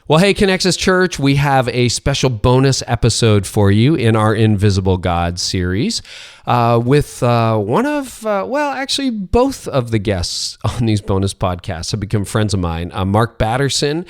Well, hey, Connexus Church, we have a special bonus episode for you in our Invisible God series with actually both of the guests on these bonus podcasts have become friends of mine. Mark Batterson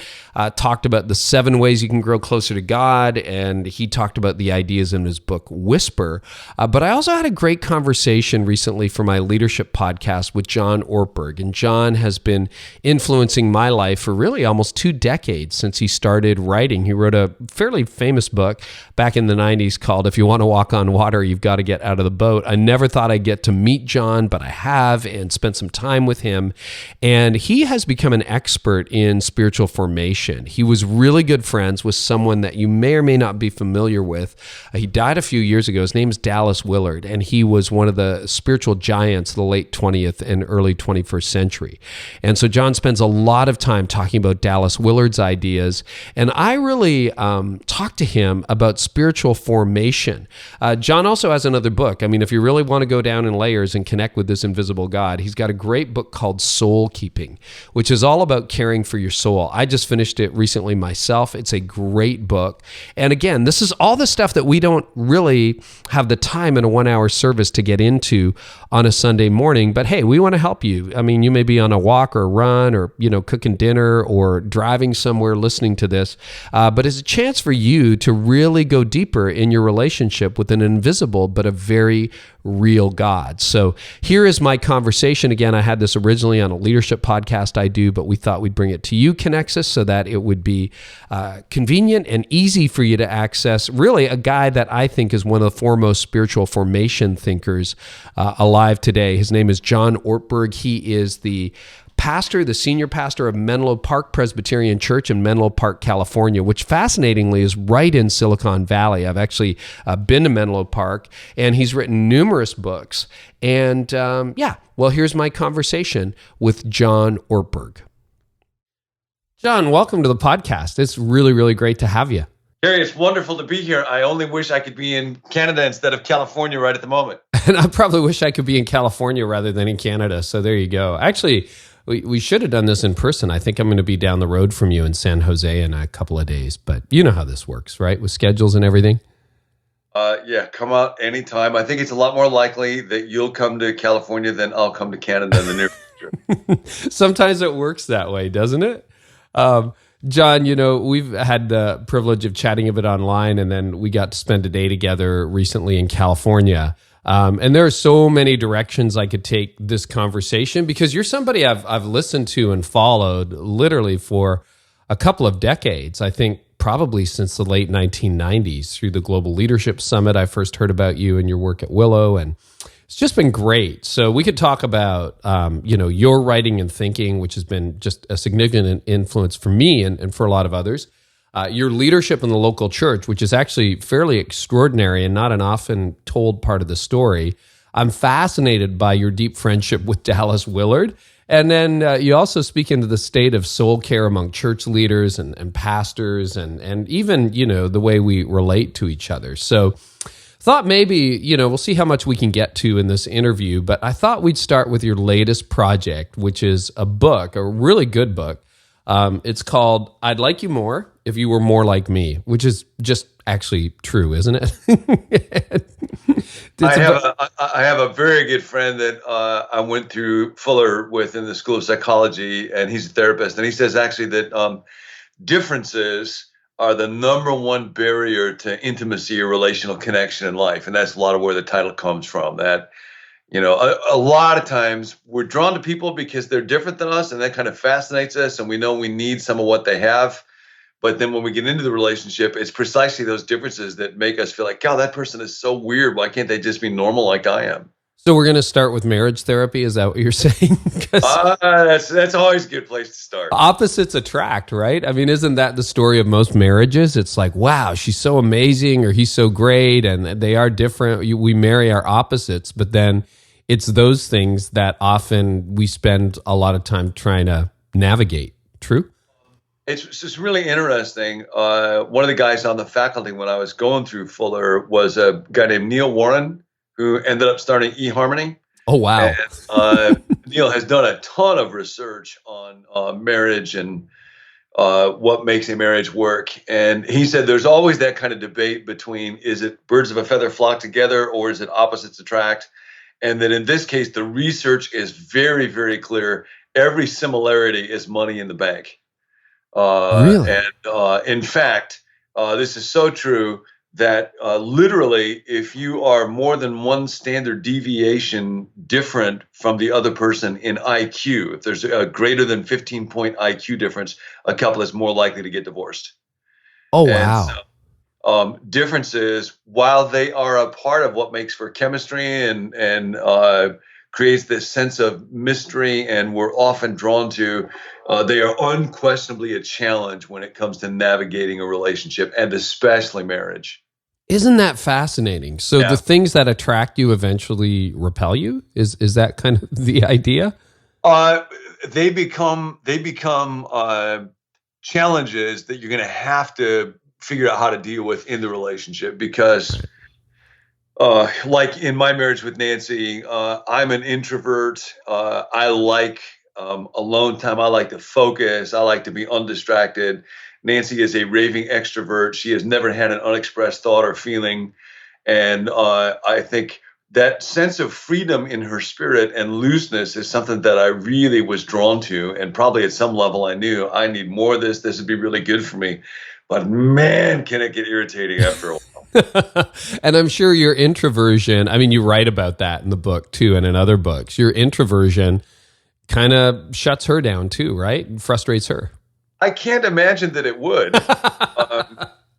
talked about the 7 ways you can grow closer to God, and he talked about the ideas in his book, Whisper. But I also had a great conversation recently for my leadership podcast with John Ortberg, and John has been influencing my life for really almost 2 decades since he started writing. He wrote a fairly famous book back in the 90s called If You Want to Walk on Water, You've Got to Get Out of the Boat. I never thought I'd get to meet John, but I have, and spent some time with him. And he has become an expert in spiritual formation. He was really good friends with someone that you may or may not be familiar with. He died a few years ago. His name is Dallas Willard, and he was one of the spiritual giants of the late 20th and early 21st century. And so John spends a lot of time talking about Dallas Willard's ideas, and I really talked to him about spiritual formation. John also has another book. I mean, if you really want to go down in layers and connect with this invisible God, he's got a great book called Soul Keeping, which is all about caring for your soul. I just finished it recently myself. It's a great book. And again, this is all the stuff that we don't really have the time in a 1-hour service to get into on a Sunday morning. But hey, we want to help you. I mean, you may be on a walk or a run or, cooking dinner or driving somewhere listening to this, but it's a chance for you to really go deeper in your relationship with an invisible but a very real God. So here is my conversation. Again, I had this originally on a leadership podcast I do, but we thought we'd bring it to you, Connexus, so that it would be convenient and easy for you to access. Really a guy that I think is one of the foremost spiritual formation thinkers alive today. His name is John Ortberg. He is the senior pastor of Menlo Park Presbyterian Church in Menlo Park, California, which fascinatingly is right in Silicon Valley. I've actually been to Menlo Park, and he's written numerous books. And here's my conversation with John Ortberg. John, welcome to the podcast. It's really, really great to have you. Carey, it's wonderful to be here. I only wish I could be in Canada instead of California right at the moment. And I probably wish I could be in California rather than in Canada. So there you go. Actually, we should have done this in person. I think I'm going to be down the road from you in San Jose in a couple of days. But you know how this works, right? With schedules and everything. Come out anytime. I think it's a lot more likely that you'll come to California than I'll come to Canada in the near future. Sometimes it works that way, doesn't it? John, we've had the privilege of chatting a bit online, and then we got to spend a day together recently in California. And there are so many directions I could take this conversation because you're somebody I've listened to and followed literally for a couple of decades. I think probably since the late 1990s through the Global Leadership Summit. I first heard about you and your work at Willow, and it's just been great. So we could talk about, your writing and thinking, which has been just a significant influence for me and for a lot of others. Your leadership in the local church, which is actually fairly extraordinary and not an often told part of the story. I'm fascinated by your deep friendship with Dallas Willard. And then you also speak into the state of soul care among church leaders and pastors and even, the way we relate to each other. So thought maybe, we'll see how much we can get to in this interview, but I thought we'd start with your latest project, which is a book, a really good book. It's called I'd Like You More If You Were More Like Me, which is just actually true, isn't it? I have a very good friend that I went through Fuller with in the School of Psychology, and he's a therapist. And he says actually that differences are the number one barrier to intimacy or relational connection in life. And that's a lot of where the title comes from. That a lot of times we're drawn to people because they're different than us, and that kind of fascinates us, and we know we need some of what they have. But then when we get into the relationship, it's precisely those differences that make us feel like, God, that person is so weird. Why can't they just be normal like I am? So we're going to start with marriage therapy. Is that what you're saying? That's always a good place to start. Opposites attract, right? I mean, isn't that the story of most marriages? It's like, wow, she's so amazing, or he's so great, and they are different. We marry our opposites, but then it's those things that often we spend a lot of time trying to navigate. True? It's just really interesting. One of the guys on the faculty when I was going through Fuller was a guy named Neil Warren, who ended up starting eHarmony. Oh, wow. And, Neil has done a ton of research on marriage and what makes a marriage work. And he said there's always that kind of debate between, is it birds of a feather flock together or is it opposites attract? And that in this case, the research is very, very clear. Every similarity is money in the bank. Really? And in fact, this is so true that literally, if you are more than one standard deviation different from the other person in IQ, if there's a greater than 15-point IQ difference, a couple is more likely to get divorced. Oh, And wow. so, differences, while they are a part of what makes for chemistry and creates this sense of mystery, and we're often drawn to, they are unquestionably a challenge when it comes to navigating a relationship, and especially marriage. Isn't that fascinating? So Yeah. the things that attract you eventually repel you? Is that kind of the idea? They become challenges that you're going to have to figure out how to deal with in the relationship, because like in my marriage with Nancy, I'm an introvert. I like alone time. I like to focus. I like to be undistracted. Nancy is a raving extrovert. She has never had an unexpressed thought or feeling. And I think that sense of freedom in her spirit and looseness is something that I really was drawn to. And probably at some level, I knew I need more of this. This would be really good for me. But man, can it get irritating after a while. And I'm sure your introversion, I mean, you write about that in the book too, and in other books. Your introversion kind of shuts her down too, right? And frustrates her. I can't imagine that it would,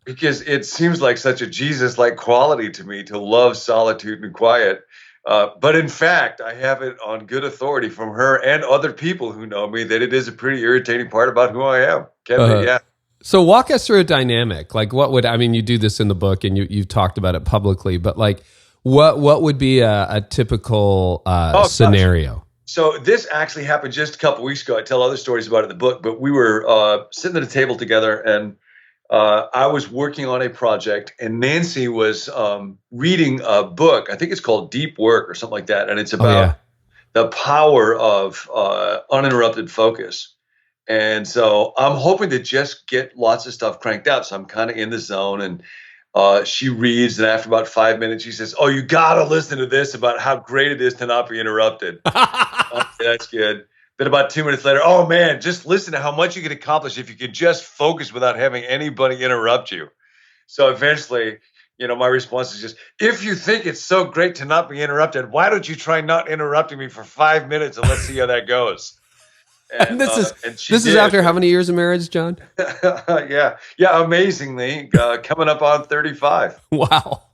because it seems like such a Jesus-like quality to me to love solitude and quiet. But in fact, I have it on good authority from her and other people who know me that it is a pretty irritating part about who I am. Can be, yeah. So walk us through a dynamic. Like I mean, you do this in the book and you've talked about it publicly, but like what would be a typical scenario? Gosh. So this actually happened just a couple weeks ago. I tell other stories about it in the book, but we were sitting at a table together, and I was working on a project, and Nancy was reading a book. I think it's called Deep Work or something like that, and it's about the power of uninterrupted focus. And so I'm hoping to just get lots of stuff cranked out. So I'm kind of in the zone, and she reads, and after about 5 minutes, she says, "Oh, you got to listen to this about how great it is to not be interrupted." Okay, that's good. Then about 2 minutes later, "Oh man, just listen to how much you can accomplish if you could just focus without having anybody interrupt you." So eventually, my response is just, "If you think it's so great to not be interrupted, why don't you try not interrupting me for 5 minutes and let's see how that goes?" And this is after how many years of marriage, John? Yeah, amazingly, coming up on 35. Wow.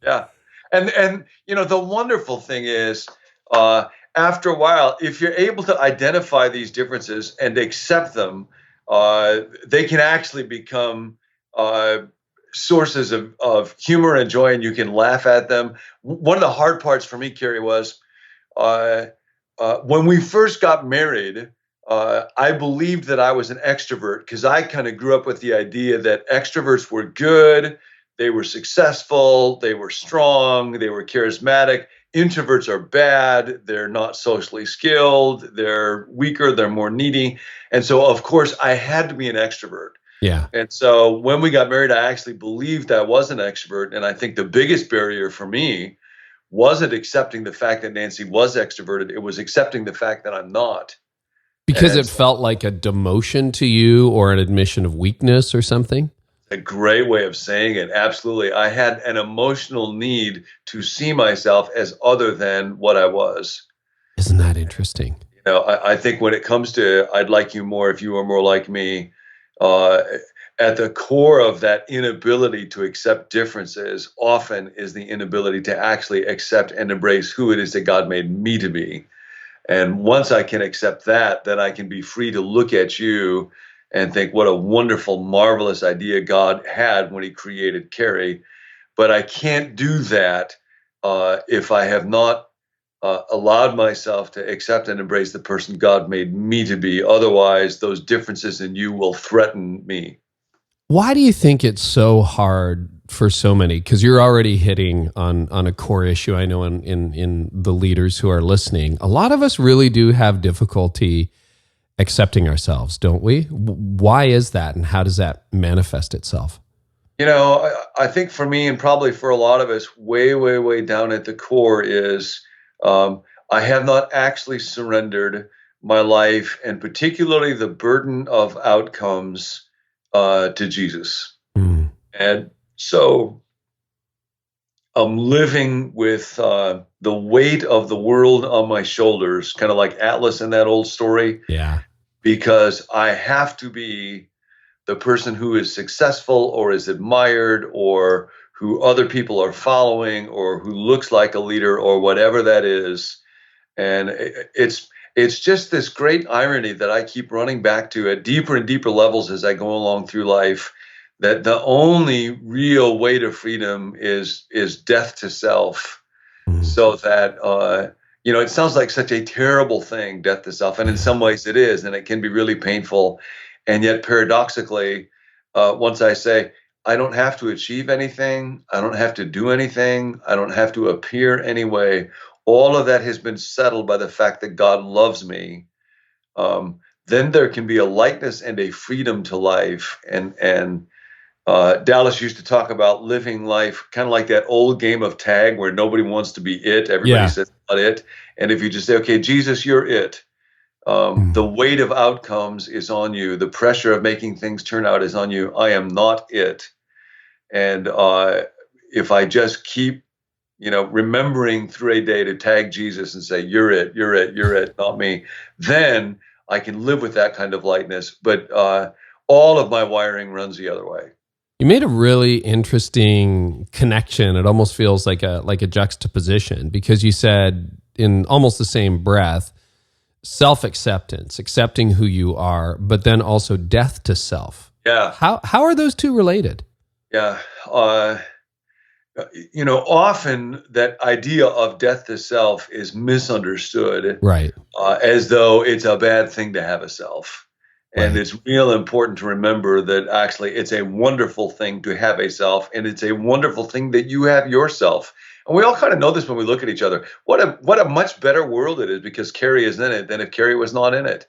Yeah. And the wonderful thing is, after a while, if you're able to identify these differences and accept them, they can actually become sources of humor and joy, and you can laugh at them. One of the hard parts for me, Carey, was when we first got married, I believed that I was an extrovert because I kind of grew up with the idea that extroverts were good, they were successful, they were strong, they were charismatic. Introverts are bad, they're not socially skilled, they're weaker, they're more needy. And so, of course, I had to be an extrovert. Yeah. And so when we got married, I actually believed I was an extrovert. And I think the biggest barrier for me wasn't accepting the fact that Nancy was extroverted. It was accepting the fact that I'm not. Because it felt like a demotion to you or an admission of weakness or something? A great way of saying it. Absolutely. I had an emotional need to see myself as other than what I was. Isn't that interesting? I think when it comes to I'd like you more if you were more like me, at the core of that inability to accept differences often is the inability to actually accept and embrace who it is that God made me to be. And once I can accept that, then I can be free to look at you and think what a wonderful, marvelous idea God had when he created Carey. But I can't do that if I have not allowed myself to accept and embrace the person God made me to be. Otherwise, those differences in you will threaten me. Why do you think it's so hard for so many? Because you're already hitting on a core issue, I know, in the leaders who are listening. A lot of us really do have difficulty accepting ourselves, don't we? Why is that, and how does that manifest itself? I think for me, and probably for a lot of us, way, way, way down at the core is I have not actually surrendered my life, and particularly the burden of outcomes, to Jesus. Mm. And so I'm living with the weight of the world on my shoulders, kind of like Atlas in that old story, Yeah. because I have to be the person who is successful or is admired or who other people are following or who looks like a leader or whatever that is. And it's just this great irony that I keep running back to at deeper and deeper levels as I go along through life, that the only real way to freedom is death to self. Mm. So that it sounds like such a terrible thing, death to self, and in some ways it is, and it can be really painful. And yet, paradoxically, once I say, I don't have to achieve anything, I don't have to do anything, I don't have to appear anyway, all of that has been settled by the fact that God loves me, then there can be a lightness and a freedom to life. And Dallas used to talk about living life kind of like that old game of tag where nobody wants to be it. Everybody says not it. And if you just say, okay, Jesus, you're it. The weight of outcomes is on you. The pressure of making things turn out is on you. I am not it. And if I just keep, remembering through a day to tag Jesus and say, you're it, you're it, you're it, not me, then I can live with that kind of lightness. But all of my wiring runs the other way. You made a really interesting connection. It almost feels like a juxtaposition, because you said in almost the same breath, self-acceptance, accepting who you are, but then also death to self. Yeah. How are those two related? Yeah. Often that idea of death to self is misunderstood, Right. As though it's a bad thing to have a self. And Right. it's real important to remember that actually it's a wonderful thing to have a self, and it's a wonderful thing that you have yourself. And we all kind of know this when we look at each other. What a much better world it is because Carey is in it than if Carey was not in it.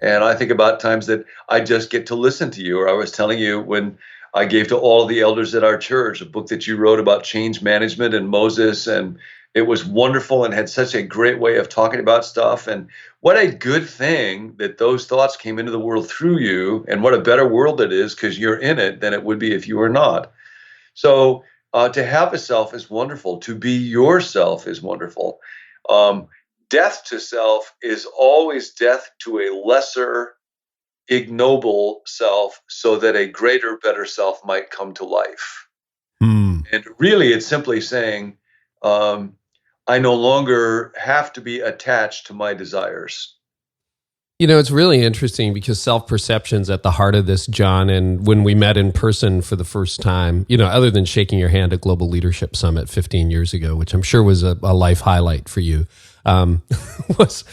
And I think about times that I just get to listen to you, or I was telling you when I gave to all the elders at our church a book that you wrote about change management and Moses, and it was wonderful and had such a great way of talking about stuff. And what a good thing that those thoughts came into the world through you, and what a better world it is because you're in it than it would be if you were not. So to have a self is wonderful. To be yourself is wonderful. Death to self is always death to a lesser, ignoble self so that a greater, better self might come to life. And really, it's simply saying, I no longer have to be attached to my desires. It's really interesting because self-perception's at the heart of this, John. And when we met in person for the first time, other than shaking your hand at Global Leadership Summit 15 years ago, which I'm sure was a life highlight for you, was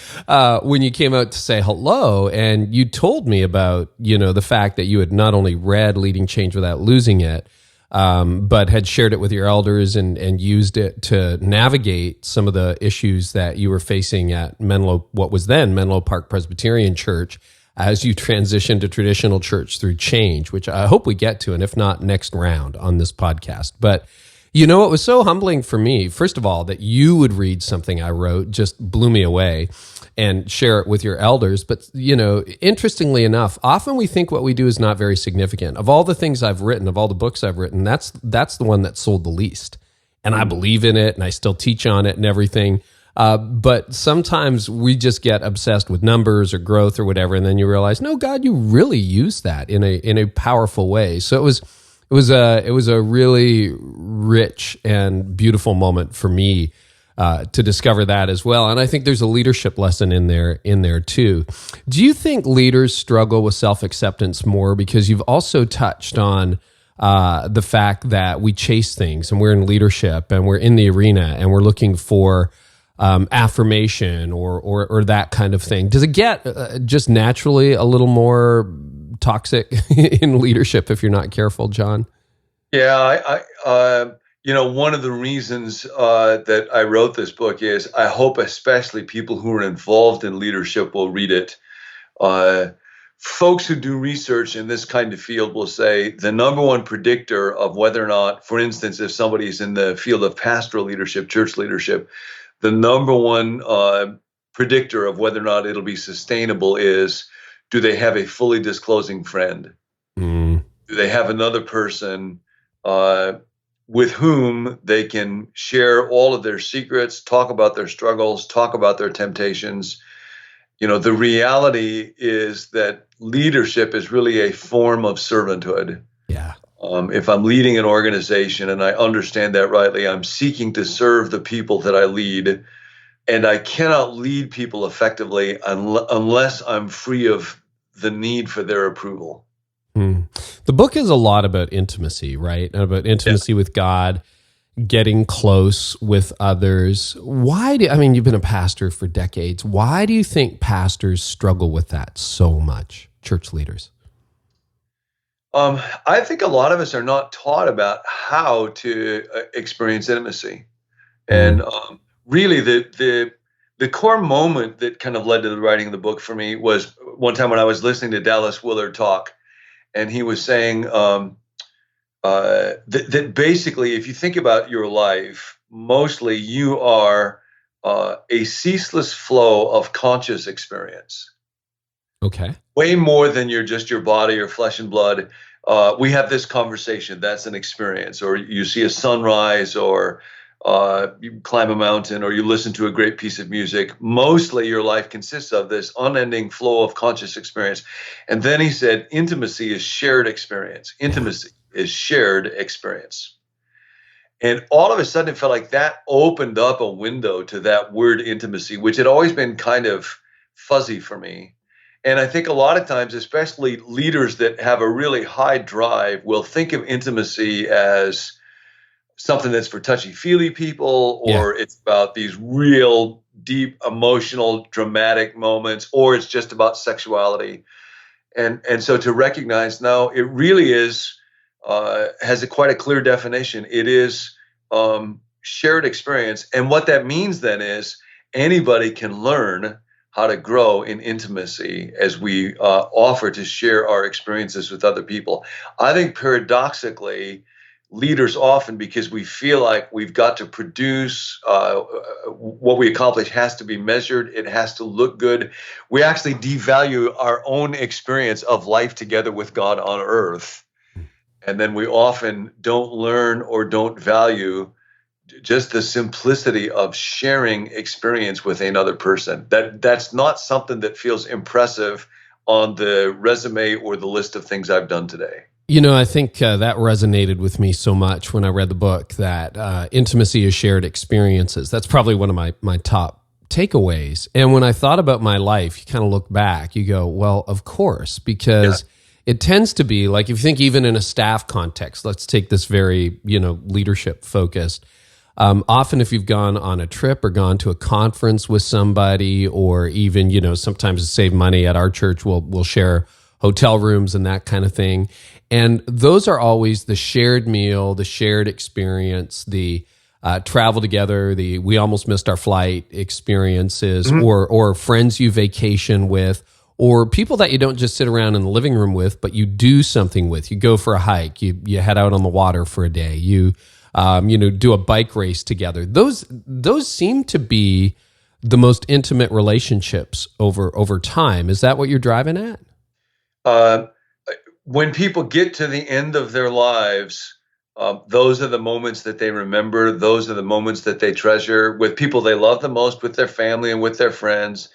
when you came out to say hello, and you told me about, the fact that you had not only read Leading Change Without Losing It, but had shared it with your elders and used it to navigate some of the issues that you were facing at what was then Menlo Park Presbyterian Church, as you transitioned to traditional church through change, which I hope we get to, and if not, next round on this podcast. But it was so humbling for me, first of all, that you would read something I wrote, just blew me away, and share it with your elders. But, interestingly enough, often we think what we do is not very significant. Of all the things I've written, of all the books I've written, that's the one that sold the least. And I believe in it, and I still teach on it and everything. But sometimes we just get obsessed with numbers or growth or whatever, and then you realize, no, God, you really use that in a powerful way. So it was a really rich and beautiful moment for me to discover that as well. And I think there's a leadership lesson in there too. Do you think leaders struggle with self-acceptance more because you've also touched on the fact that we chase things and we're in leadership and we're in the arena and we're looking for affirmation or that kind of thing? Does it get just naturally a little more toxic in leadership if you're not careful, John? Yeah, one of the reasons that I wrote this book is I hope especially people who are involved in leadership will read it, Uh, Folks who do research in this kind of field will say the number one predictor of whether or not, for instance, if somebody's in the field of pastoral leadership, church leadership, the number one predictor of whether or not it'll be sustainable is, do they have a fully disclosing friend? Mm. Do they have another person with whom they can share all of their secrets, talk about their struggles, talk about their temptations? The reality is that leadership is really a form of servanthood. Yeah. If I'm leading an organization and I understand that rightly, I'm seeking to serve the people that I lead. And I cannot lead people effectively unless I'm free of the need for their approval. The book is a lot about intimacy, right? About intimacy with God, getting close with others. You've been a pastor for decades. Why do you think pastors struggle with that so much, church leaders? I think a lot of us are not taught about how to experience intimacy. And really, the core moment that kind of led to the writing of the book for me was one time when I was listening to Dallas Willard talk, and he was saying that basically, if you think about your life, mostly you are a ceaseless flow of conscious experience. Okay. Way more than just your body or flesh and blood. We have this conversation. That's an experience. Or you see a sunrise, or you climb a mountain, or you listen to a great piece of music. Mostly your life consists of this unending flow of conscious experience. And then he said, intimacy is shared experience. Intimacy is shared experience. And all of a sudden, it felt like that opened up a window to that word intimacy, which had always been kind of fuzzy for me. And I think a lot of times, especially leaders that have a really high drive, will think of intimacy as something that's for touchy-feely people, or it's about these real deep emotional dramatic moments, or it's just about sexuality. And so to recognize, no, it really is has quite a clear definition. It is shared experience. And what that means then is anybody can learn how to grow in intimacy as we offer to share our experiences with other people. I think paradoxically, leaders often, because we feel like we've got to produce what we accomplish has to be measured, it has to look good, we actually devalue our own experience of life together with God on earth. And then we often don't learn or don't value just the simplicity of sharing experience with another person. That's not something that feels impressive on the resume or the list of things I've done today. I think that resonated with me so much when I read the book, that intimacy is shared experiences. That's probably one of my top takeaways. And when I thought about my life, you kind of look back, you go, well, of course, because it tends to be like, if you think even in a staff context, let's take this very, leadership focused. Often if you've gone on a trip or gone to a conference with somebody, or even, sometimes to save money at our church, we'll share hotel rooms and that kind of thing. And those are always the shared meal, the shared experience, the travel together, the we almost missed our flight experiences, or friends you vacation with, or people that you don't just sit around in the living room with, but you do something with. You go for a hike, you head out on the water for a day, you do a bike race together. Those seem to be the most intimate relationships over time. Is that what you're driving at? When people get to the end of their lives, those are the moments that they remember. Those are the moments that they treasure with people they love the most, with their family and with their friends.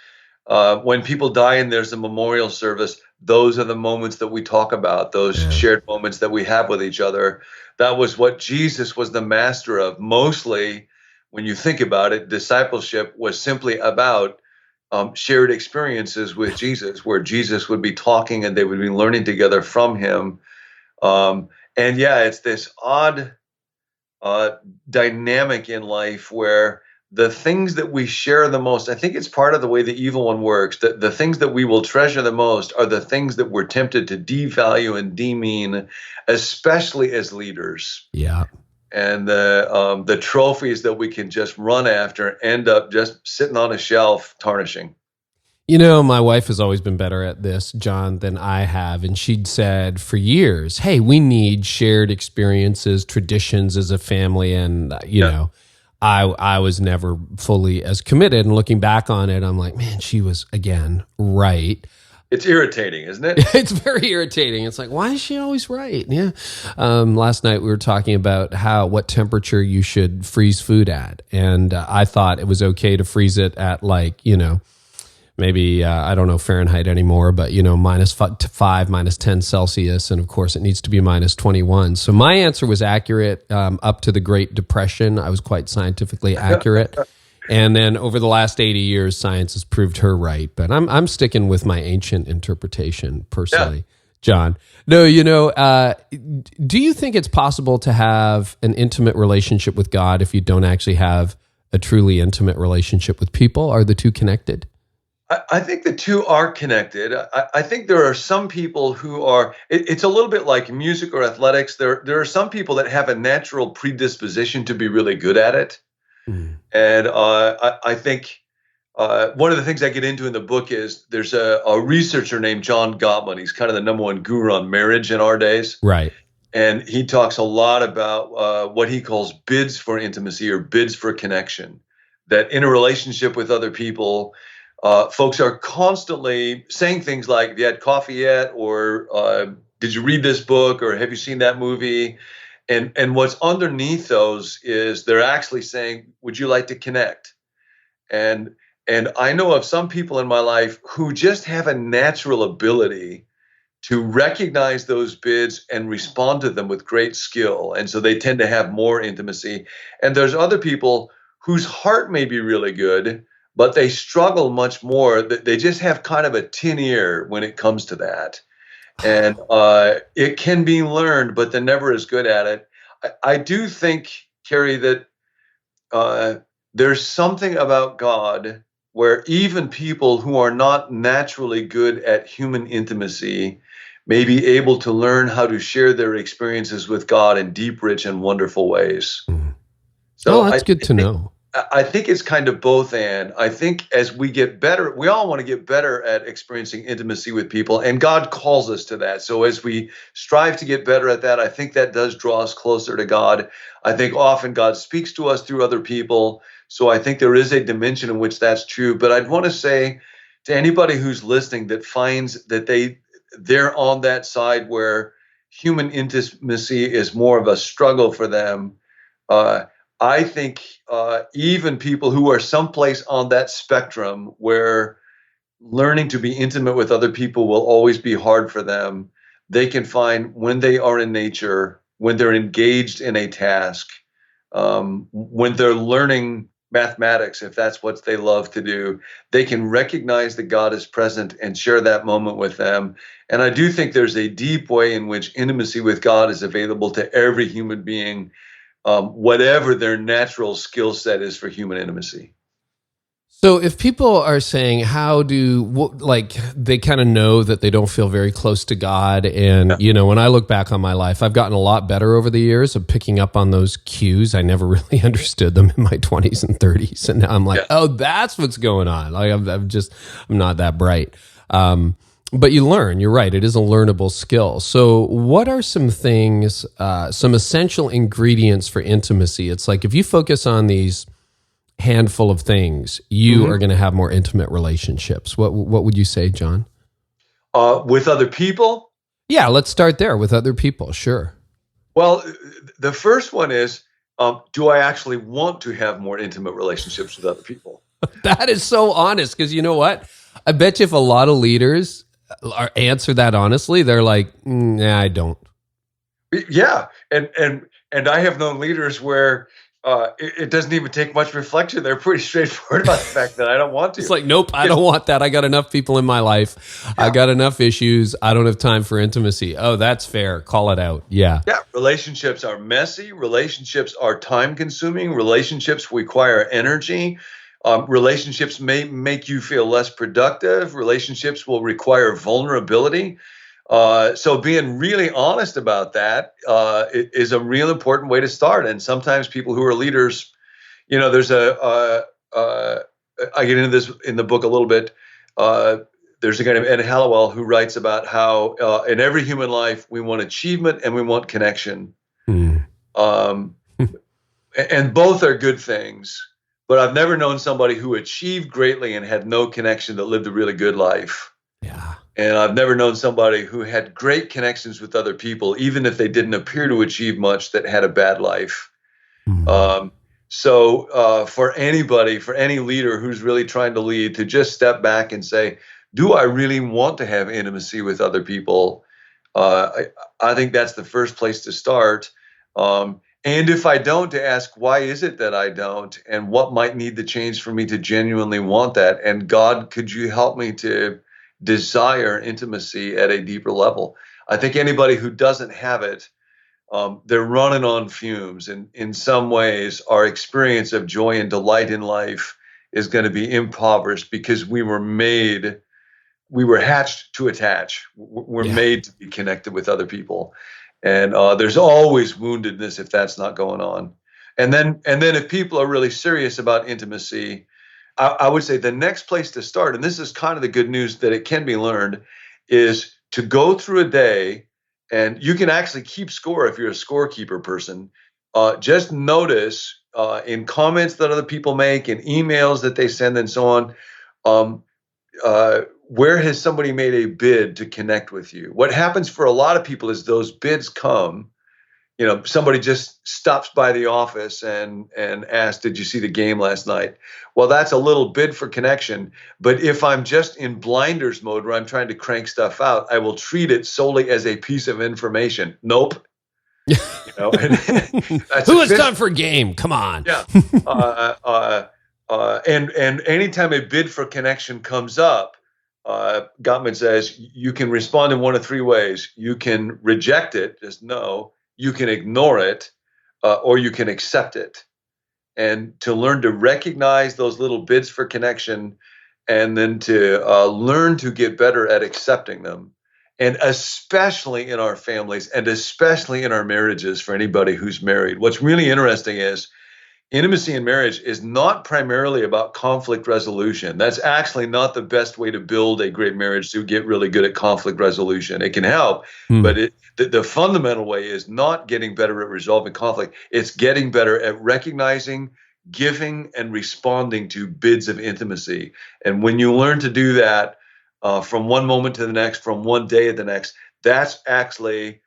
When people die and there's a memorial service, those are the moments that we talk about, those shared moments that we have with each other. That was what Jesus was the master of. Mostly, when you think about it, discipleship was simply about shared experiences with Jesus, where Jesus would be talking and they would be learning together from him. It's this odd dynamic in life where the things that we share the most, I think it's part of the way the evil one works, that the things that we will treasure the most are the things that we're tempted to devalue and demean, especially as leaders. Yeah. And the trophies that we can just run after end up just sitting on a shelf tarnishing. My wife has always been better at this, John, than I have. And she'd said for years, hey, we need shared experiences, traditions as a family. And, I was never fully as committed. And looking back on it, I'm like, man, she was, again, right. It's irritating, isn't it? It's very irritating. It's like, why is she always right? Yeah. Last night we were talking about what temperature you should freeze food at. And I thought it was okay to freeze it at maybe, I don't know Fahrenheit anymore, but, -5, -10 Celsius. And of course, it needs to be -21. So my answer was accurate up to the Great Depression. I was quite scientifically accurate. And then over the last 80 years, science has proved her right. But I'm sticking with my ancient interpretation personally, John. No, do you think it's possible to have an intimate relationship with God if you don't actually have a truly intimate relationship with people? Are the two connected? I think the two are connected. I think there are some people who are, it's a little bit like music or athletics. There are some people that have a natural predisposition to be really good at it. Mm. And I think one of the things I get into in the book is there's a researcher named John Gottman. He's kind of the number one guru on marriage in our days. Right. And he talks a lot about what he calls bids for intimacy or bids for connection, that in a relationship with other people, folks are constantly saying things like, have you had coffee yet? Or did you read this book? Or have you seen that movie? And what's underneath those is they're actually saying, would you like to connect? And I know of some people in my life who just have a natural ability to recognize those bids and respond to them with great skill. And so they tend to have more intimacy. And there's other people whose heart may be really good, but they struggle much more. They just have kind of a tin ear when it comes to that. And it can be learned, but they're never as good at it. I do think, Carey, that there's something about God where even people who are not naturally good at human intimacy may be able to learn how to share their experiences with God in deep, rich, and wonderful ways. So that's good to know. I think it's kind of both, and I think as we get better, we all want to get better at experiencing intimacy with people, and God calls us to that. So as we strive to get better at that, I think that does draw us closer to God. I think often God speaks to us through other people. So I think there is a dimension in which that's true. But I'd want to say to anybody who's listening that finds that they're on that side where human intimacy is more of a struggle for them, I think even people who are someplace on that spectrum where learning to be intimate with other people will always be hard for them, they can find when they are in nature, when they're engaged in a task, when they're learning mathematics, if that's what they love to do, they can recognize that God is present and share that moment with them. And I do think there's a deep way in which intimacy with God is available to every human being, whatever their natural skill set is for human intimacy. So if people are saying, they kind of know that they don't feel very close to God. And, when I look back on my life, I've gotten a lot better over the years of picking up on those cues. I never really understood them in my 20s and 30s. And now I'm like, oh, that's what's going on. Like I'm not that bright. But you learn, you're right. It is a learnable skill. So what are some things, some essential ingredients for intimacy? It's like if you focus on these handful of things, you are going to have more intimate relationships. What would you say, John? With other people? Yeah, let's start there with other people. Sure. Well, the first one is, do I actually want to have more intimate relationships with other people? That is so honest, because you know what? I bet you if a lot of leaders answer that honestly, they're like, nah, I don't. Yeah, and I have known leaders where it doesn't even take much reflection. They're pretty straightforward about the fact that I don't want to. It's like, nope, I don't want that. I got enough people in my life. Yeah. I got enough issues. I don't have time for intimacy. Oh, that's fair. Call it out. Yeah. Yeah. Relationships are messy. Relationships are time consuming. Relationships require energy. Relationships may make you feel less productive. Relationships will require vulnerability. So being really honest about that is a real important way to start. And sometimes people who are leaders, there's I get into this in the book a little bit. there's a guy named Ed Hallowell who writes about how in every human life we want achievement and we want connection. Mm. Um, and both are good things. But I've never known somebody who achieved greatly and had no connection that lived a really good life. Yeah. And I've never known somebody who had great connections with other people, even if they didn't appear to achieve much, that had a bad life. Mm. So for anybody, for any leader who's really trying to lead, to just step back and say, do I really want to have intimacy with other people? I think that's the first place to start. And if I don't, to ask, why is it that I don't? And what might need to change for me to genuinely want that? And God, could you help me to desire intimacy at a deeper level? I think anybody who doesn't have it, they're running on fumes. And in some ways, our experience of joy and delight in life is going to be impoverished because we were hatched to attach. We're made to be connected with other people. And there's always woundedness if that's not going on. And then if people are really serious about intimacy, I would say the next place to start, and this is kind of the good news that it can be learned, is to go through a day, and you can actually keep score if you're a scorekeeper person. Just notice in comments that other people make, in emails that they send, and so on, where has somebody made a bid to connect with you? What happens for a lot of people is those bids come. Somebody just stops by the office and asks, did you see the game last night? Well, that's a little bid for connection. But if I'm just in blinders mode where I'm trying to crank stuff out, I will treat it solely as a piece of information. Nope. Who has time for a game? Come on. Yeah. And anytime a bid for connection comes up, Gottman says you can respond in one of three ways. You can reject it, just no. You can ignore it, or you can accept it. And to learn to recognize those little bids for connection, and then to learn to get better at accepting them. And especially in our families, and especially in our marriages, for anybody who's married. What's really interesting is intimacy in marriage is not primarily about conflict resolution. That's actually not the best way to build a great marriage, to get really good at conflict resolution. It can help, but the fundamental way is not getting better at resolving conflict. It's getting better at recognizing, giving, and responding to bids of intimacy. And when you learn to do that from one moment to the next, from one day to the next, that's actually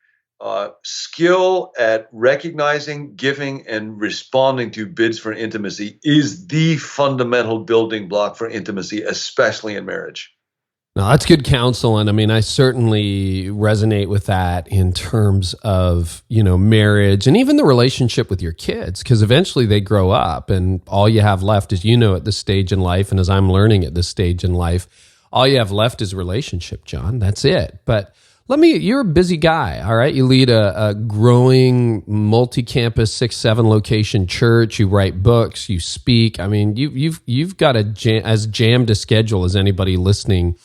skill at recognizing, giving, and responding to bids for intimacy is the fundamental building block for intimacy, especially in marriage. No, that's good counsel. And I mean, I certainly resonate with that in terms of, marriage and even the relationship with your kids, because eventually they grow up and all you have left is, at this stage in life. And as I'm learning at this stage in life, all you have left is relationship, John. That's it. But you're a busy guy, all right? You lead a growing multi-campus 6-7 location church. You write books, you speak. I mean, you've got as jammed a schedule as anybody listening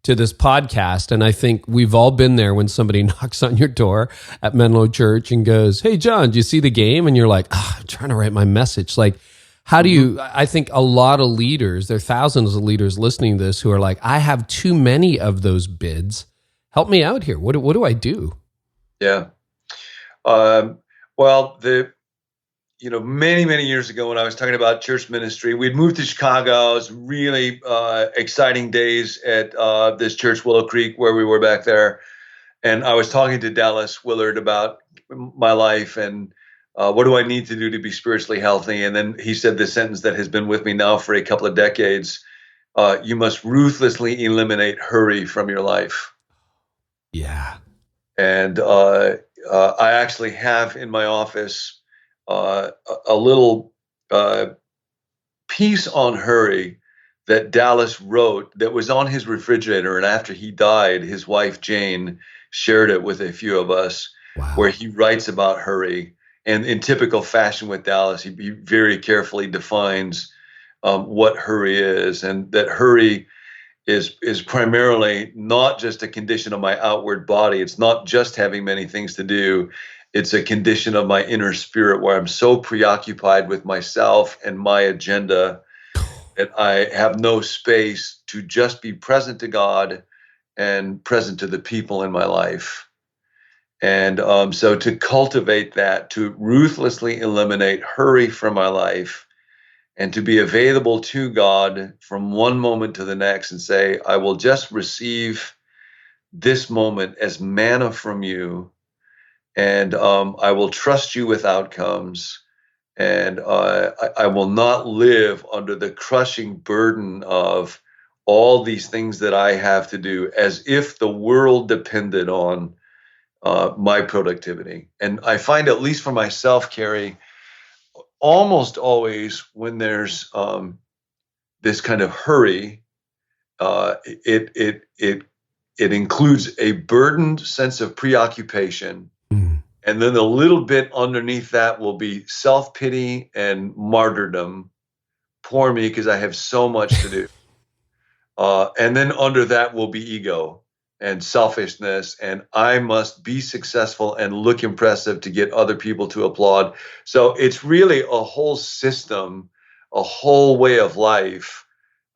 to this podcast. And I think we've all been there when somebody knocks on your door at Menlo Church and goes, "Hey, John, do you see the game?" And you're like, "I'm trying to write my message." Like, how do you, I think a lot of leaders, there are thousands of leaders listening to this who are like, I have too many of those bids. Help me out here. What do I do? Yeah. Many, many years ago when I was talking about church ministry, we'd moved to Chicago. It was really exciting days at this church, Willow Creek, where we were back there. And I was talking to Dallas Willard about my life and what do I need to do to be spiritually healthy? And then he said this sentence that has been with me now for a couple of decades. You must ruthlessly eliminate hurry from your life. Yeah. And I actually have in my office a little piece on hurry that Dallas wrote that was on his refrigerator. And after he died, his wife, Jane, shared it with a few of us. Wow. Where he writes about hurry. And in typical fashion with Dallas, he very carefully defines what hurry is, and that hurry is primarily not just a condition of my outward body. It's not just having many things to do. It's a condition of my inner spirit where I'm so preoccupied with myself and my agenda that I have no space to just be present to God and present to the people in my life. And so to cultivate that, to ruthlessly eliminate hurry from my life, and to be available to God from one moment to the next and say, I will just receive this moment as manna from you, and I will trust you with outcomes, and I will not live under the crushing burden of all these things that I have to do as if the world depended on my productivity. And I find, at least for myself, Carey, almost always when there's this kind of hurry, it includes a burdened sense of preoccupation, and then a little bit underneath that will be self-pity and martyrdom. Poor me, because I have so much to do. And then under that will be ego and selfishness, and I must be successful and look impressive to get other people to applaud. So it's really a whole system, a whole way of life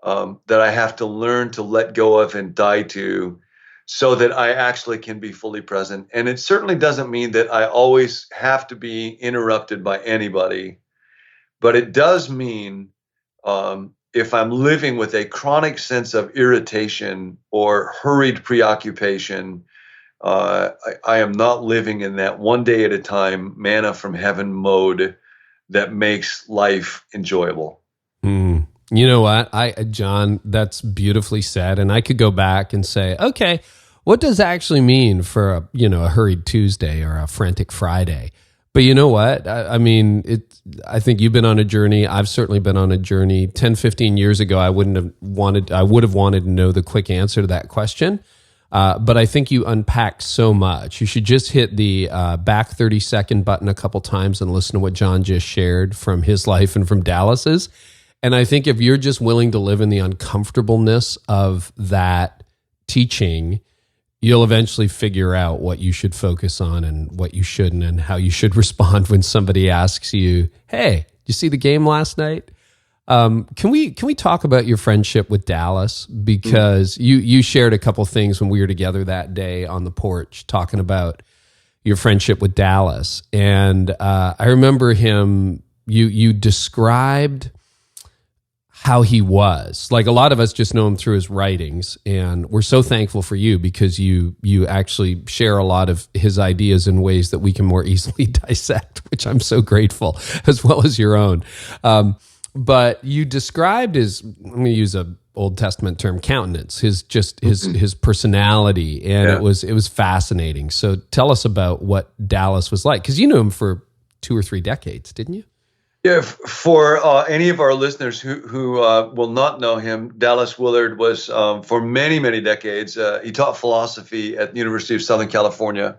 that I have to learn to let go of and die to, so that I actually can be fully present. And it certainly doesn't mean that I always have to be interrupted by anybody, but it does mean if I'm living with a chronic sense of irritation or hurried preoccupation, I am not living in that one day at a time, manna from heaven mode that makes life enjoyable. You know what, John, that's beautifully said. And I could go back and say, okay, what does that actually mean for a hurried Tuesday or a frantic Friday? But you know what? I I think you've been on a journey. I've certainly been on a journey. 10, 15 years ago, I would have wanted to know the quick answer to that question. But I think you unpacked so much. You should just hit the back 30-second button a couple times and listen to what John just shared from his life and from Dallas's. And I think if you're just willing to live in the uncomfortableness of that teaching, you'll eventually figure out what you should focus on and what you shouldn't, and how you should respond when somebody asks you, hey, did you see the game last night? Can we talk about your friendship with Dallas? Because you shared a couple things when we were together that day on the porch talking about your friendship with Dallas. And I remember you described how he was. Like, a lot of us just know him through his writings, and we're so thankful for you because you actually share a lot of his ideas in ways that we can more easily dissect, which I'm so grateful, as well as your own. But you described his, I'm going to use a Old Testament term, countenance, his personality, and it was fascinating. So tell us about what Dallas was like, because you knew him for 2 or 3 decades, didn't you? Yeah, for any of our listeners who will not know him, Dallas Willard was, for many, many decades, he taught philosophy at the University of Southern California.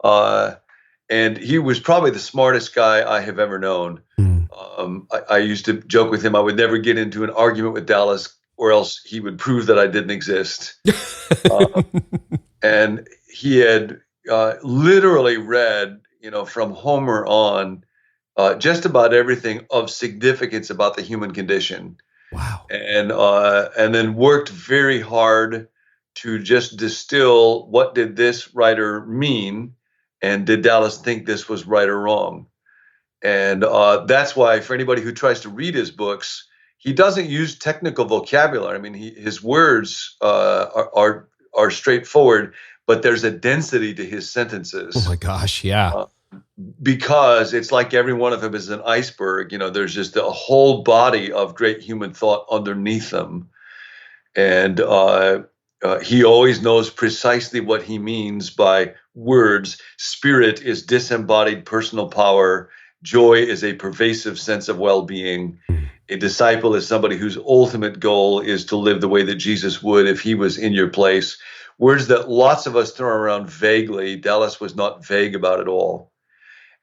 And he was probably the smartest guy I have ever known. I used to joke with him, I would never get into an argument with Dallas, or else he would prove that I didn't exist. And he had literally read, from Homer on, just about everything of significance about the human condition. Wow. And then worked very hard to just distill, what did this writer mean, and did Dallas think this was right or wrong? And that's why, for anybody who tries to read his books, he doesn't use technical vocabulary. I mean, his words are straightforward, but there's a density to his sentences. Oh my gosh, yeah. Because it's like every one of them is an iceberg. There's just a whole body of great human thought underneath them. And he always knows precisely what he means by words. Spirit is disembodied personal power. Joy is a pervasive sense of well-being. A disciple is somebody whose ultimate goal is to live the way that Jesus would if he was in your place. Words that lots of us throw around vaguely. Dallas was not vague about it all.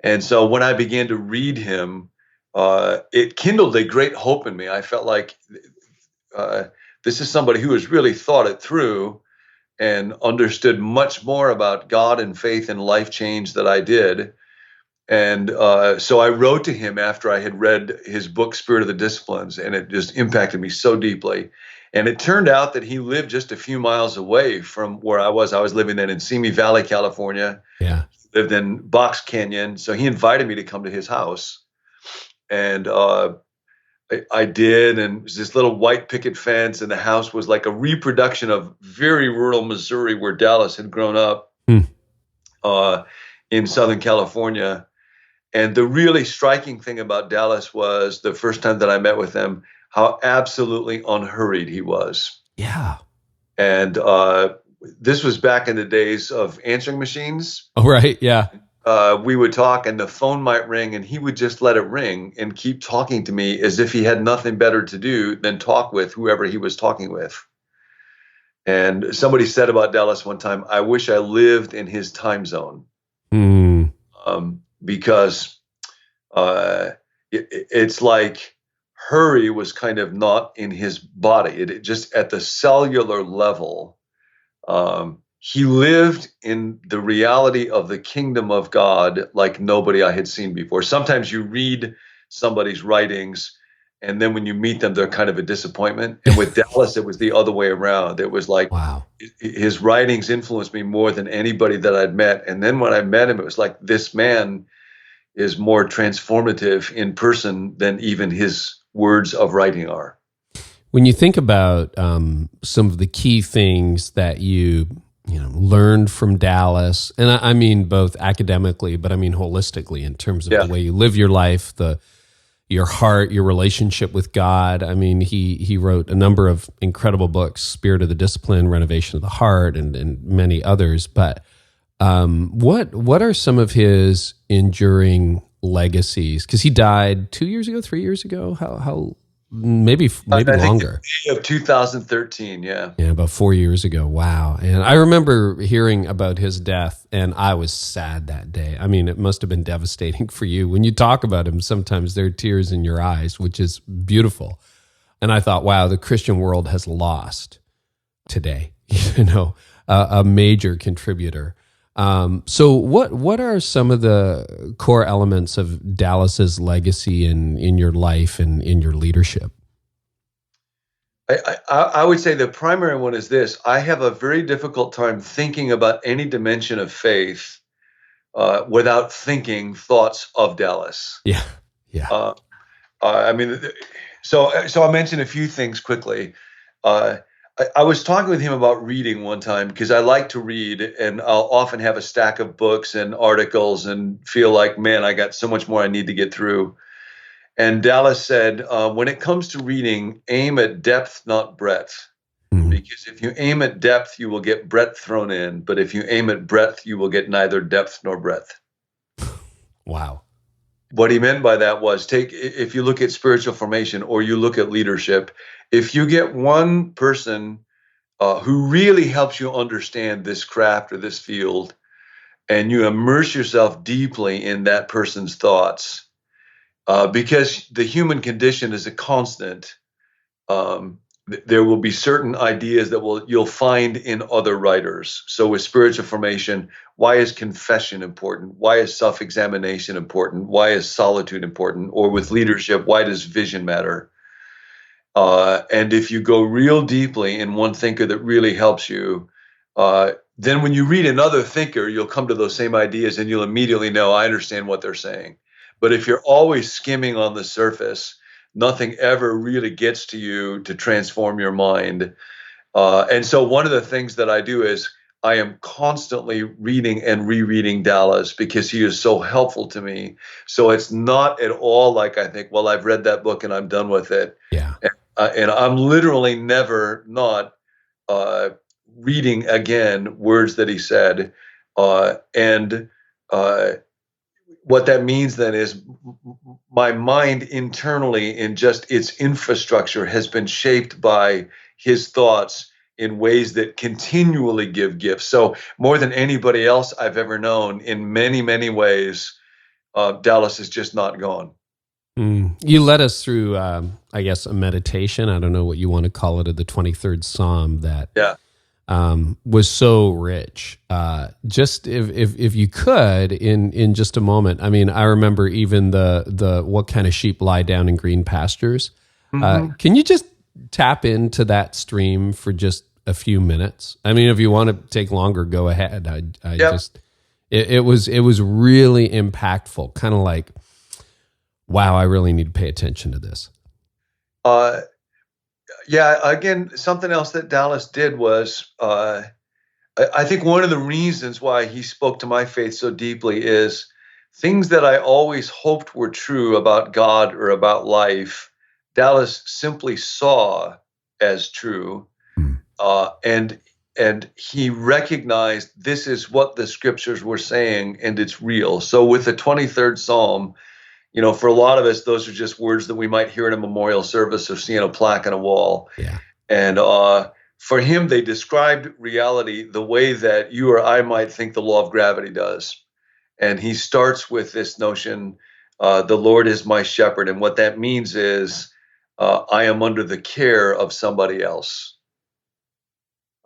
And so when I began to read him, it kindled a great hope in me. I felt like this is somebody who has really thought it through and understood much more about God and faith and life change than I did. And so I wrote to him after I had read his book, Spirit of the Disciplines, and it just impacted me so deeply. And it turned out that he lived just a few miles away from where I was. I was living then in Simi Valley, California. Yeah. He lived in Box Canyon. So he invited me to come to his house. And I did. And it was this little white picket fence. And the house was like a reproduction of very rural Missouri, where Dallas had grown up in Southern California. And the really striking thing about Dallas was the first time that I met with him, how absolutely unhurried he was. Yeah. And this was back in the days of answering machines. Oh, right. Yeah. We would talk and the phone might ring and he would just let it ring and keep talking to me as if he had nothing better to do than talk with whoever he was talking with. And somebody said about Dallas one time, I wish I lived in his time zone. Because it's like hurry was kind of not in his body. It just at the cellular level, he lived in the reality of the kingdom of God like nobody I had seen before. Sometimes you read somebody's writings, and then when you meet them, they're kind of a disappointment. And with Dallas, it was the other way around. It was like, wow, his writings influenced me more than anybody that I'd met. And then when I met him, it was like, this man is more transformative in person than even his words of writing are. When you think about some of the key things that you learned from Dallas, and I mean both academically, but I mean holistically in terms of the way you live your life, your heart, your relationship with God. I mean, he wrote a number of incredible books, Spirit of the Discipline, Renovation of the Heart, and many others. But what are some of his enduring legacies? Because he died 2 years ago, 3 years ago. How maybe longer. Of 2013, yeah, about 4 years ago. Wow. And I remember hearing about his death, and I was sad that day. I mean, it must have been devastating for you. When you talk about him, sometimes there are tears in your eyes, which is beautiful. And I thought, wow, the Christian world has lost today, a major contributor. So what are some of the core elements of Dallas's legacy in your life and in your leadership? I would say the primary one is this. I have a very difficult time thinking about any dimension of faith without thinking thoughts of Dallas. Yeah. I mean, so I'll mention a few things quickly. I was talking with him about reading one time because I like to read, and I'll often have a stack of books and articles and feel like, man, I got so much more I need to get through. And Dallas said, when it comes to reading, aim at depth, not breadth. Mm-hmm. Because if you aim at depth, you will get breadth thrown in. But if you aim at breadth, you will get neither depth nor breadth. Wow. What he meant by that was if you look at spiritual formation or you look at leadership, if you get one person who really helps you understand this craft or this field, and you immerse yourself deeply in that person's thoughts, because the human condition is a constant, there will be certain ideas that you'll find in other writers. So with spiritual formation, why is confession important? Why is self-examination important? Why is solitude important? Or with leadership, why does vision matter? And if you go real deeply in one thinker that really helps you, then when you read another thinker, you'll come to those same ideas and you'll immediately know, I understand what they're saying. But if you're always skimming on the surface, nothing ever really gets to you to transform your mind. And so one of the things that I do is I am constantly reading and rereading Dallas because he is so helpful to me. So it's not at all like I think, well, I've read that book and I'm done with it. Yeah. And I'm literally never not reading again words that he said. And what that means then is my mind internally in just its infrastructure has been shaped by his thoughts in ways that continually give gifts. So more than anybody else I've ever known, in many, many ways, Dallas is just not gone. You led us through, I guess, a meditation. I don't know what you want to call it, of the 23rd Psalm that was so rich. Just if you could in just a moment. I mean, I remember even the what kind of sheep lie down in green pastures. Can you just tap into that stream for just a few minutes? I mean, if you want to take longer, go ahead. It was really impactful. Kind of like, wow, I really need to pay attention to this. Again, something else that Dallas did was, I think one of the reasons why he spoke to my faith so deeply is things that I always hoped were true about God or about life, Dallas simply saw as true. And he recognized this is what the scriptures were saying, and it's real. So with the 23rd Psalm, for a lot of us, those are just words that we might hear in a memorial service or see on a plaque on a wall. Yeah. And for him, they described reality the way that you or I might think the law of gravity does. And he starts with this notion, the Lord is my shepherd. And what that means is I am under the care of somebody else.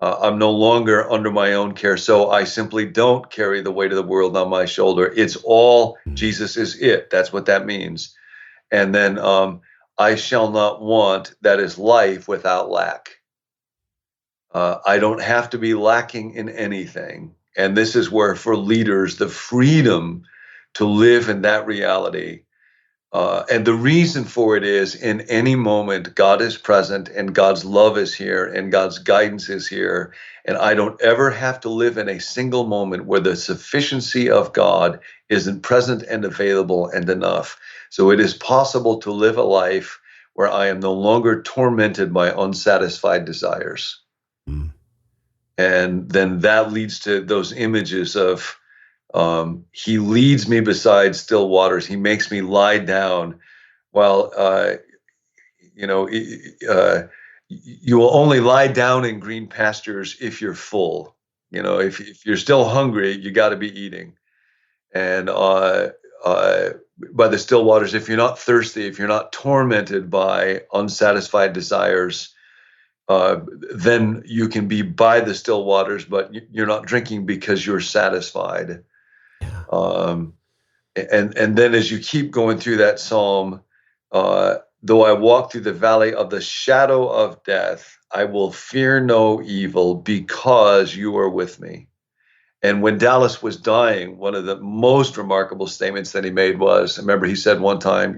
I'm no longer under my own care, so I simply don't carry the weight of the world on my shoulder. It's all Jesus is it. That's what that means. And then I shall not want, that is life without lack. I don't have to be lacking in anything. And this is where, for leaders, the freedom to live in that reality. And the reason for it is, in any moment, God is present and God's love is here and God's guidance is here. And I don't ever have to live in a single moment where the sufficiency of God isn't present and available and enough. So it is possible to live a life where I am no longer tormented by unsatisfied desires. And then that leads to those images of, he leads me beside still waters. He makes me lie down. Well, you will only lie down in green pastures if you're full. If you're still hungry, you got to be eating. And by the still waters, if you're not thirsty, if you're not tormented by unsatisfied desires, then you can be by the still waters, but you're not drinking because you're satisfied. And then as you keep going through that psalm, though I walk through the valley of the shadow of death, I will fear no evil because you are with me. And when Dallas was dying, one of the most remarkable statements that he made was, I remember he said one time,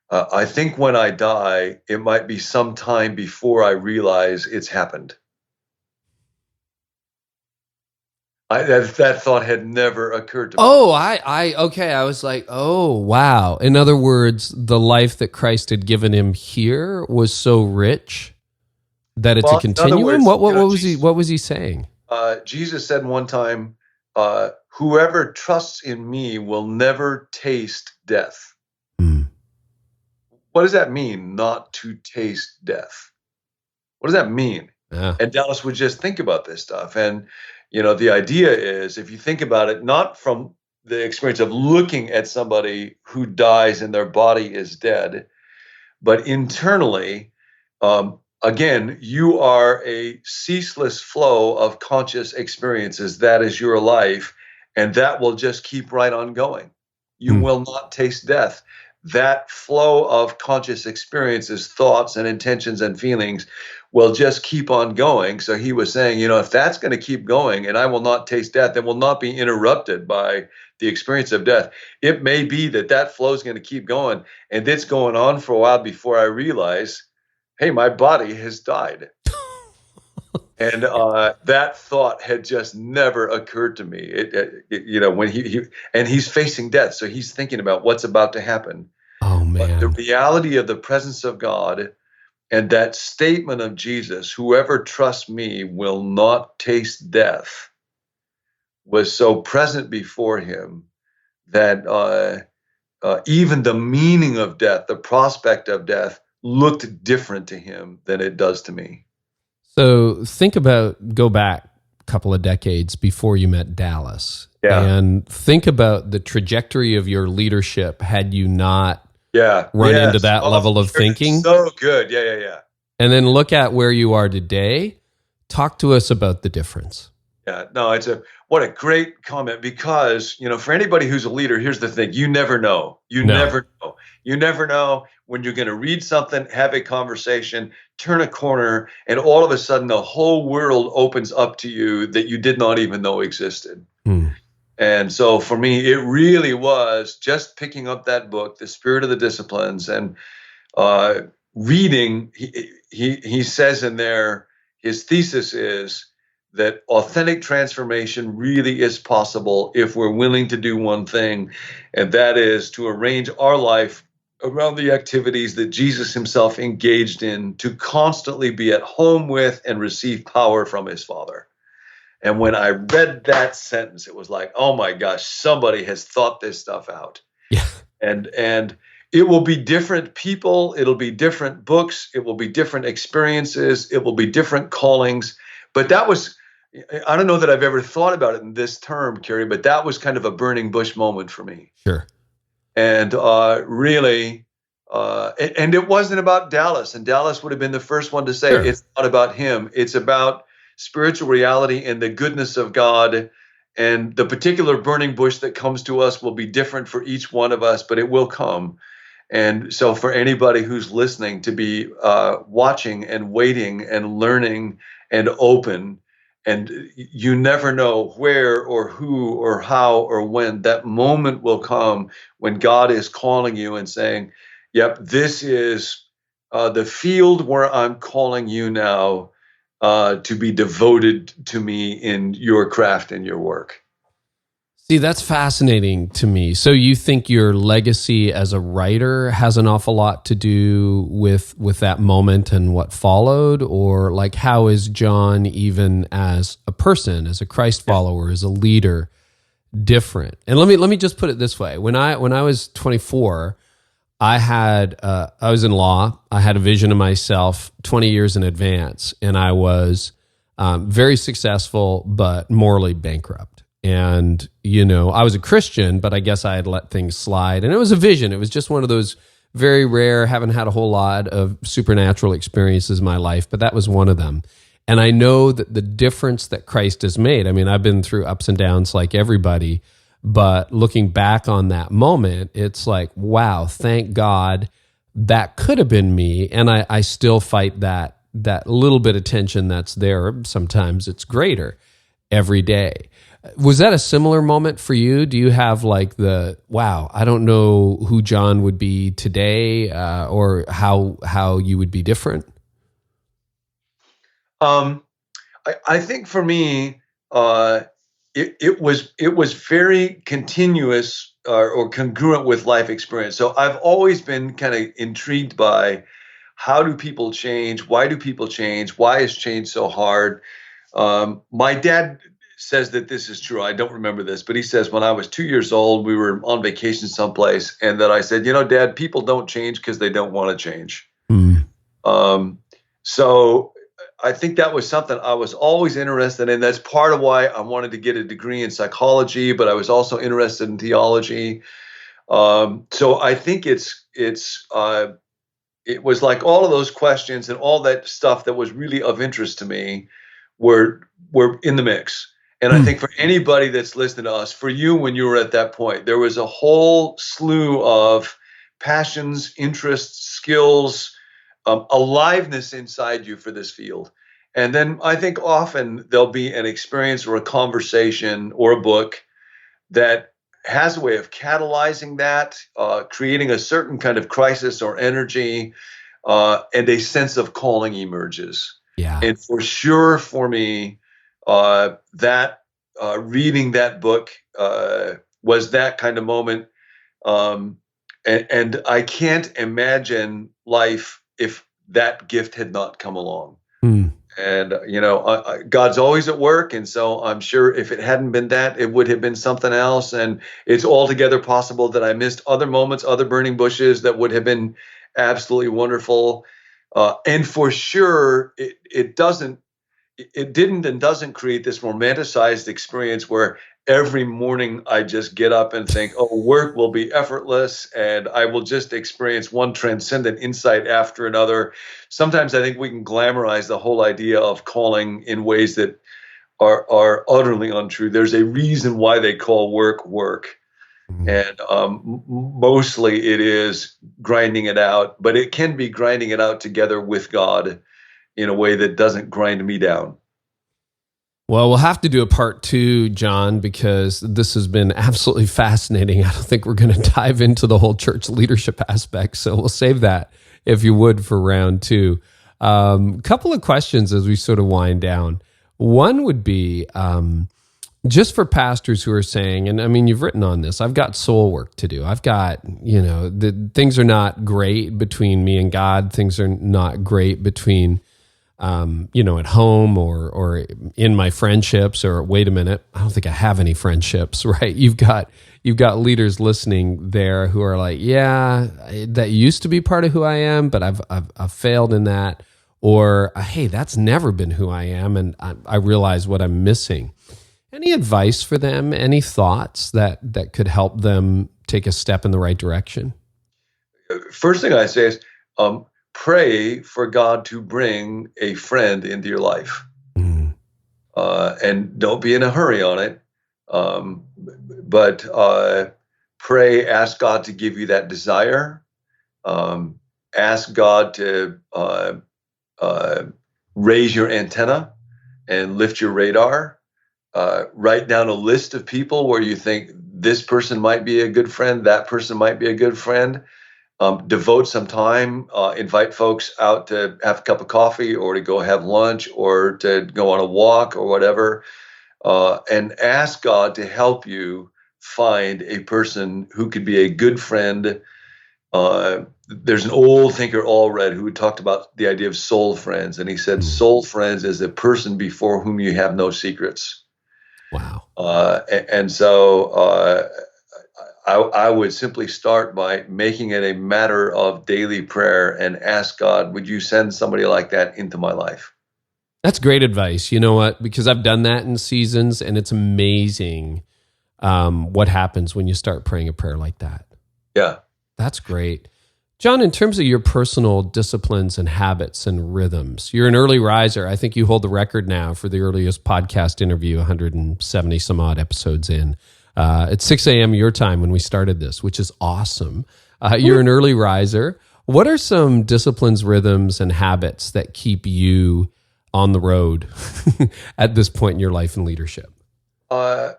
I think when I die, it might be some time before I realize it's happened. That thought had never occurred to me. Oh, okay. I was like, oh, wow. In other words, the life that Christ had given him here was so rich that it's a continuum. What was he saying? Jesus said one time, whoever trusts in me will never taste death. What does that mean, not to taste death? What does that mean? Yeah. And Dallas would just think about this stuff. And, the idea is, if you think about it, not from the experience of looking at somebody who dies and their body is dead, but internally, again, you are a ceaseless flow of conscious experiences. That is your life, and that will just keep right on going. You will not taste death. That flow of conscious experiences, thoughts and intentions and feelings will just keep on going. So he was saying, if that's going to keep going and I will not taste death, then will not be interrupted by the experience of death. It may be that flow is going to keep going, and it's going on for a while before I realize, hey, my body has died. And that thought had just never occurred to me. When he's facing death, so he's thinking about what's about to happen. Oh man! But the reality of the presence of God and that statement of Jesus, "Whoever trusts me will not taste death," was so present before him that even the meaning of death, the prospect of death, looked different to him than it does to me. So go back a couple of decades before you met Dallas, and think about the trajectory of your leadership had you not run into that level of thinking. So good. Yeah. And then look at where you are today. Talk to us about the difference. Yeah, no, what a great comment, because, for anybody who's a leader, here's the thing: you never know. You No. never know. You never know when you're going to read something, have a conversation, turn a corner, and all of a sudden the whole world opens up to you that you did not even know existed. Hmm. And so for me, it really was just picking up that book, The Spirit of the Disciplines, and reading. He says in there, his thesis is that authentic transformation really is possible if we're willing to do one thing, and that is to arrange our life around the activities that Jesus himself engaged in, to constantly be at home with and receive power from his Father. And when I read that sentence, it was like, oh my gosh, somebody has thought this stuff out. Yeah. And it will be different people, it'll be different books, it will be different experiences, it will be different callings. But I don't know that I've ever thought about it in this term, Carey, but that was kind of a burning bush moment for me. Sure. And really, and it wasn't about Dallas, and Dallas would have been the first one to say, sure, it's not about him. It's about spiritual reality and the goodness of God. And the particular burning bush that comes to us will be different for each one of us, but it will come. And so for anybody who's listening, to be watching and waiting and learning and open. And you never know where or who or how or when that moment will come when God is calling you and saying, yep, this is the field where I'm calling you now to be devoted to me in your craft and your work. See, that's fascinating to me. So you think your legacy as a writer has an awful lot to do with that moment and what followed? Or like, how is John, even as a person, as a Christ follower, as a leader, different? And let me just put it this way. When I was 24, I was in law. I had a vision of myself 20 years in advance, and I was very successful, but morally bankrupt. And, I was a Christian, but I guess I had let things slide. And it was a vision. It was just one of those very rare, haven't had a whole lot of supernatural experiences in my life, but that was one of them. And I know that the difference that Christ has made, I mean, I've been through ups and downs like everybody, but looking back on that moment, it's like, wow, thank God that could have been me. And I still fight that little bit of tension that's there. Sometimes it's greater every day. Was that a similar moment for you? Do you have like wow, I don't know who John would be today, or how you would be different? I think for me, it was very continuous or congruent with life experience. So I've always been kind of intrigued by, how do people change? Why do people change? Why is change so hard? My dad says that this is true. I don't remember this, but he says when I was 2 years old, we were on vacation someplace, and that I said, Dad, people don't change because they don't want to change. Mm. So I think that was something I was always interested in. That's part of why I wanted to get a degree in psychology, but I was also interested in theology. So I think it was like all of those questions and all that stuff that was really of interest to me were in the mix. And I think for anybody that's listening to us, for you, when you were at that point, there was a whole slew of passions, interests, skills, aliveness inside you for this field. And then I think often there'll be an experience or a conversation or a book that has a way of catalyzing that, creating a certain kind of crisis or energy, and a sense of calling emerges. Yeah. And for sure, for me, that reading that book was that kind of moment. And I can't imagine life if that gift had not come along. And, God's always at work. And so I'm sure if it hadn't been that, it would have been something else. And it's altogether possible that I missed other moments, other burning bushes that would have been absolutely wonderful. And for sure, it didn't and doesn't create this romanticized experience where every morning I just get up and think, oh, work will be effortless and I will just experience one transcendent insight after another. Sometimes I think we can glamorize the whole idea of calling in ways that are utterly untrue. There's a reason why they call work work. And mostly it is grinding it out, but it can be grinding it out together with God in a way that doesn't grind me down. Well, we'll have to do a part 2, John, because this has been absolutely fascinating. I don't think we're going to dive into the whole church leadership aspect, so we'll save that, if you would, for round 2. Couple of questions as we sort of wind down. One would be just for pastors who are saying, and I mean, you've written on this, I've got soul work to do. I've got, things are not great between me and God. Things are not great between at home or in my friendships, or wait a minute, I don't think I have any friendships, right? You've got leaders listening there who are like, yeah, that used to be part of who I am, but I've failed in that. Or, hey, that's never been who I am, and I realize what I'm missing. Any advice for them? Any thoughts that could help them take a step in the right direction? First thing I say is, pray for God to bring a friend into your life. And don't be in a hurry on it. But pray, ask God to give you that desire. Ask God to raise your antenna and lift your radar. Write down a list of people where you think this person might be a good friend, that person might be a good friend. Devote some time, invite folks out to have a cup of coffee or to go have lunch or to go on a walk or whatever, and ask God to help you find a person who could be a good friend. There's an old thinker, Allred, who talked about the idea of soul friends, and he said soul friends is a person before whom you have no secrets. Wow. And so I would simply start by making it a matter of daily prayer and ask God, would you send somebody like that into my life? That's great advice. You know what? Because I've done that in seasons, and it's amazing what happens when you start praying a prayer like that. Yeah. That's great. John, in terms of your personal disciplines and habits and rhythms, you're an early riser. I think you hold the record now for the earliest podcast interview, 170 some odd episodes in. It's 6 a.m. your time when we started this, which is awesome. You're an early riser. What are some disciplines, rhythms, and habits that keep you on the road at this point in your life and leadership? I'll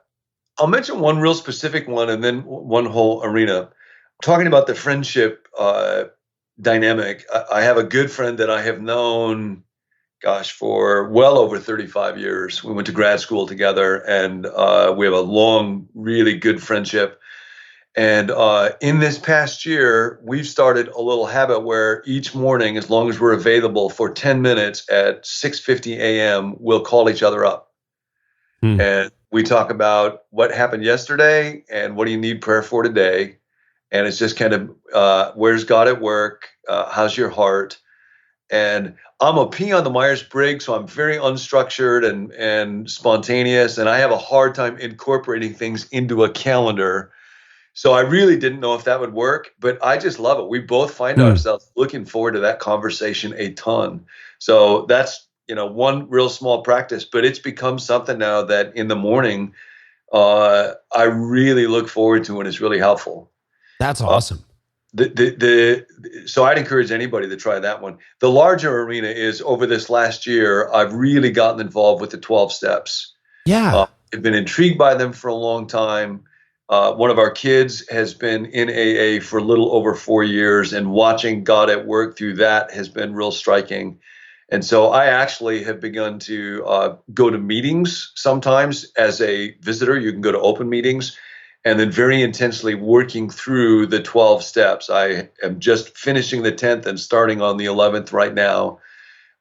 mention one real specific one and then one whole arena. Talking about the friendship dynamic, I have a good friend that I have known, for well over 35 years. We went to grad school together, and we have a long, really good friendship. And in this past year, we've started a little habit where each morning, as long as we're available for 10 minutes at 6:50 a.m., we'll call each other up. And we talk about what happened yesterday and what do you need prayer for today. And it's just kind of, where's God at work? How's your heart? And I'm a P on the Myers-Briggs, so I'm very unstructured and spontaneous, and I have a hard time incorporating things into a calendar. So I really didn't know if that would work, but I just love it. We both find ourselves looking forward to that conversation a ton. So that's, one real small practice, but it's become something now that in the morning, I really look forward to, and it's really helpful. That's awesome. So I'd encourage anybody to try that one. The larger arena is, over this last year, I've really gotten involved with the 12 steps. Yeah. I've been intrigued by them for a long time. One of our kids has been in AA for a little over 4 years, and watching God at work through that has been real striking. And so I actually have begun to go to meetings sometimes as a visitor. You can go to open meetings. And then very intensely working through the 12 steps. I am just finishing the 10th and starting on the 11th right now.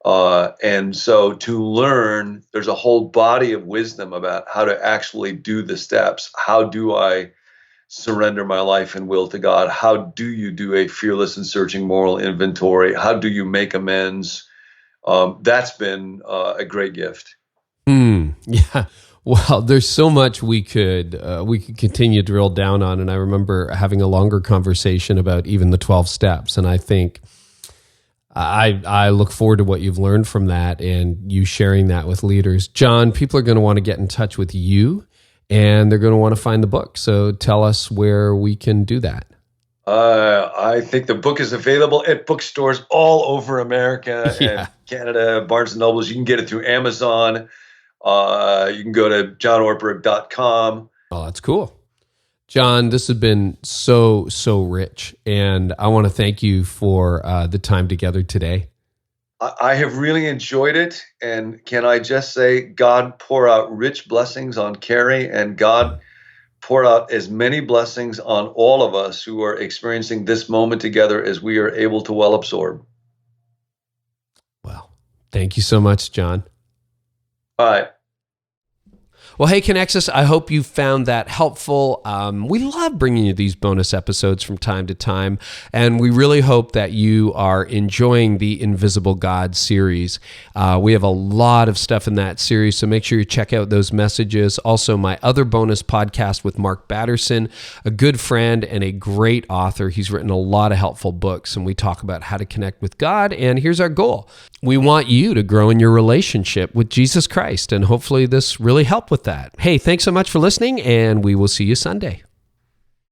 And so to learn, there's a whole body of wisdom about how to actually do the steps. How do I surrender my life and will to God? How do you do a fearless and searching moral inventory? How do you make amends? That's been a great gift. Yeah. Well, there's so much we could continue to drill down on, and I remember having a longer conversation about even the 12 steps, and I think I look forward to what you've learned from that and you sharing that with leaders. John, people are going to want to get in touch with you, and they're going to want to find the book. So tell us where we can do that. I think the book is available at bookstores all over America and Canada, Barnes & Nobles. You can get it through Amazon. You can go to johnortberg.com. Oh, that's cool. John, this has been so rich, and I want to thank you for the time together today. I have really enjoyed it, and can I just say, God pour out rich blessings on Carey, and God pour out as many blessings on all of us who are experiencing this moment together as we are able to well absorb. Well, thank you so much, John. All right. Well, hey, Connexus, I hope you found that helpful. We love bringing you these bonus episodes from time to time, and we really hope that you are enjoying the Invisible God series. We have a lot of stuff in that series, so make sure you check out those messages. Also, my other bonus podcast with Mark Batterson, a good friend and a great author. He's written a lot of helpful books, and we talk about how to connect with God, and here's our goal. We want you to grow in your relationship with Jesus Christ, and hopefully this really helped with that. Hey, thanks so much for listening, and we will see you Sunday.